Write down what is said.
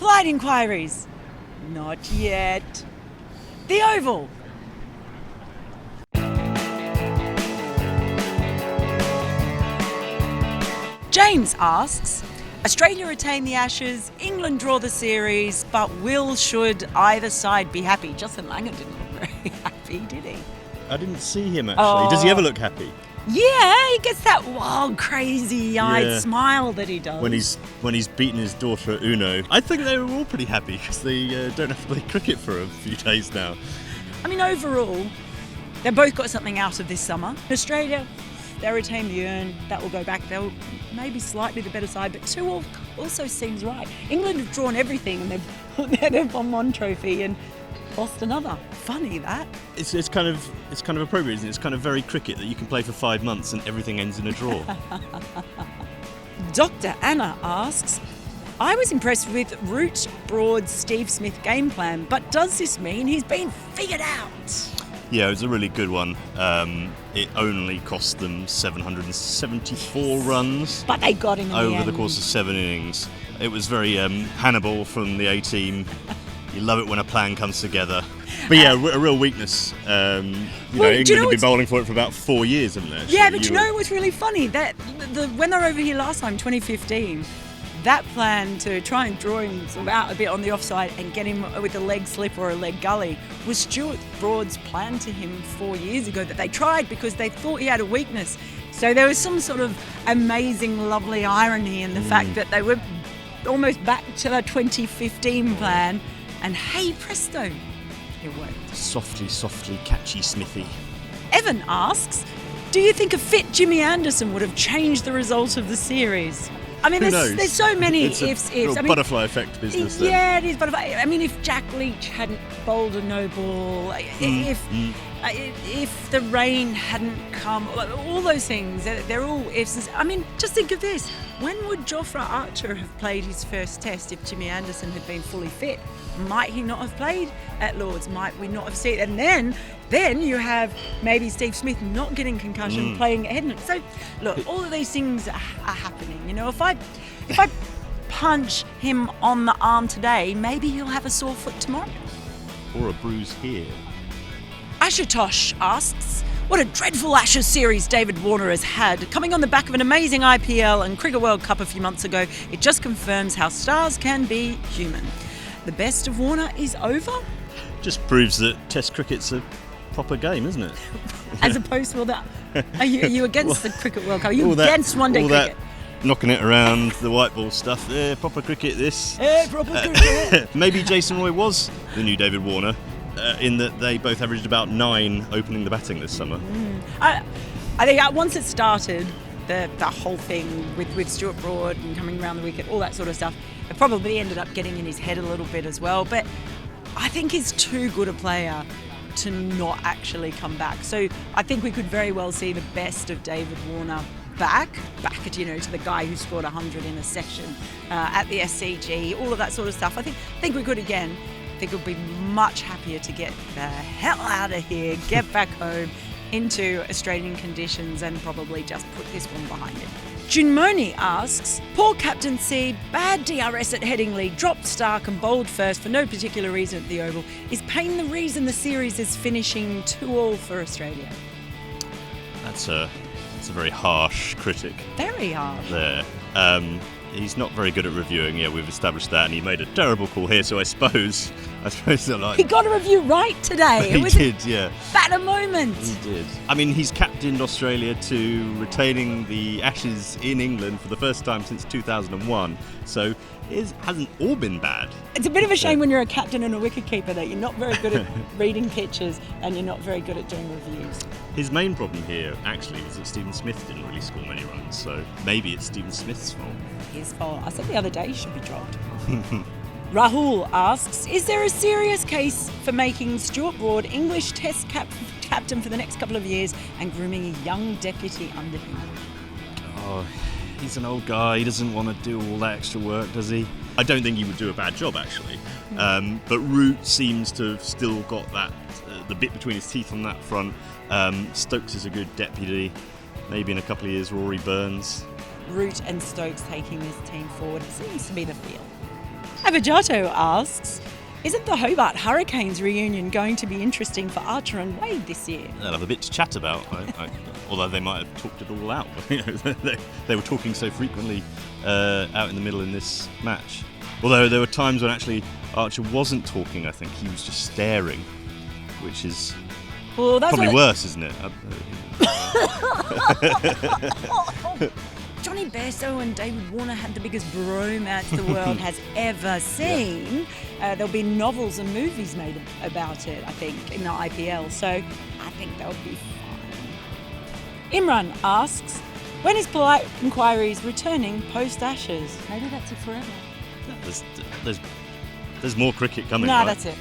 Polite inquiries. Not yet. The Oval. James asks, Australia retain the Ashes, England draw the series, but should either side be happy? Justin Langer didn't look very happy, did he? I didn't see him actually. Does he ever look happy? Yeah, he gets that wild, crazy-eyed smile that he does. When he's beaten his daughter at Uno. I think they were all pretty happy because they don't have to play cricket for a few days now. I mean, overall, they've both got something out of this summer. Australia, they retain the urn. That will go back. They'll maybe slightly the better side, but 2-2 also seems right. England have drawn everything and they've won one trophy and lost another. Funny that. It's kind of appropriate, isn't it? It's kind of very cricket that you can play for 5 months and everything ends in a draw. Dr. Anna asks, I was impressed with Root Broad's Steve Smith game plan, but does this mean he's been figured out? Yeah, it was a really good one. It only cost them 774 runs. But they got him in over the course of 7 innings. It was very Hannibal from the A-team. You love it when a plan comes together. But yeah, a real weakness. England have been bowling for it for about 4 years, haven't they? Yeah, but you know what's really funny? That when they were over here last time, 2015, that plan to try and draw him out a bit on the offside and get him with a leg slip or a leg gully was Stuart Lord's plan to him 4 years ago that they tried because they thought he had a weakness. So there was some sort of amazing, lovely irony in the fact that they were almost back to the 2015 plan. And hey presto, it worked. Softly, catchy Smithy. Evan asks, do you think a fit Jimmy Anderson would have changed the result of the series? I mean, there's so many ifs. Butterfly effect business then. Yeah, it is butterfly. I mean, if Jack Leach hadn't bowled a no ball, if the rain hadn't come, all those things, they're all ifs. I mean, just think of this. When would Jofra Archer have played his first test if Jimmy Anderson had been fully fit? Might he not have played at Lord's? Might we not have seen it? And then you have maybe Steve Smith not getting concussion, playing at Edmonton. So, look, all of these things are happening. You know, if I punch him on the arm today, maybe he'll have a sore foot tomorrow. Or a bruise here. Ashutosh asks, what a dreadful Ashes series David Warner has had. Coming on the back of an amazing IPL and Cricket World Cup a few months ago, it just confirms how stars can be human. The best of Warner is over? Just proves that Test cricket's a proper game, isn't it? As opposed to all that. Are you against the Cricket World Cup? Are you against one-day cricket? Knocking it around, the white ball stuff. Proper cricket, this. Proper cricket. Maybe Jason Roy was the new David Warner, in that they both averaged about 9 opening the batting this summer. I think once it started, the whole thing with Stuart Lord and coming around the wicket, all that sort of stuff, it probably ended up getting in his head a little bit as well. But I think he's too good a player to not actually come back. So I think we could very well see the best of David Warner back to the guy who scored 100 in a session at the SCG, all of that sort of stuff. I think we could again. I think we'll be much happier to get the hell out of here, get back home into Australian conditions and probably just put this one behind it. Junmoni asks, poor captaincy, bad DRS at Headingley, dropped Stark and bowled first for no particular reason at the Oval. Is Payne the reason the series is finishing 2-2 for Australia? That's a very harsh critic. Very harsh. There. He's not very good at reviewing. Yeah, we've established that, and he made a terrible call here. So I suppose he got a review right today. He did, yeah. That a moment. He did. I mean, he's captained Australia to retaining the Ashes in England for the first time since 2001. So it hasn't all been bad. It's a bit of a shame when you're a captain and a wicketkeeper that you're not very good at reading pitches and you're not very good at doing reviews. His main problem here, actually, was that Stephen Smith didn't really score many runs, so maybe it's Stephen Smith's fault. His fault. I said the other day he should be dropped. Rahul asks, is there a serious case for making Stuart Lord English Test captain for the next couple of years and grooming a young deputy under him? Oh, he's an old guy. He doesn't want to do all that extra work, does he? I don't think he would do a bad job, actually. But Root seems to have still got that the bit between his teeth on that front. Stokes is a good deputy. Maybe in a couple of years, Rory Burns. Root and Stokes taking this team forward seems to be the feel. Abigato asks, isn't the Hobart Hurricanes reunion going to be interesting for Archer and Wade this year? They'll have a bit to chat about, although they might have talked it all out. They were talking so frequently out in the middle in this match. Although there were times when actually Archer wasn't talking, I think he was just staring, which is probably worse, isn't it? Johnny Bairstow and David Warner had the biggest bromance the world has ever seen. Yeah. There'll be novels and movies made about it, I think, in the IPL. So I think they'll be fine. Imran asks, when is Polite Enquiries returning post-Ashes? Maybe that's it forever. There's more cricket coming. No, right? that's it.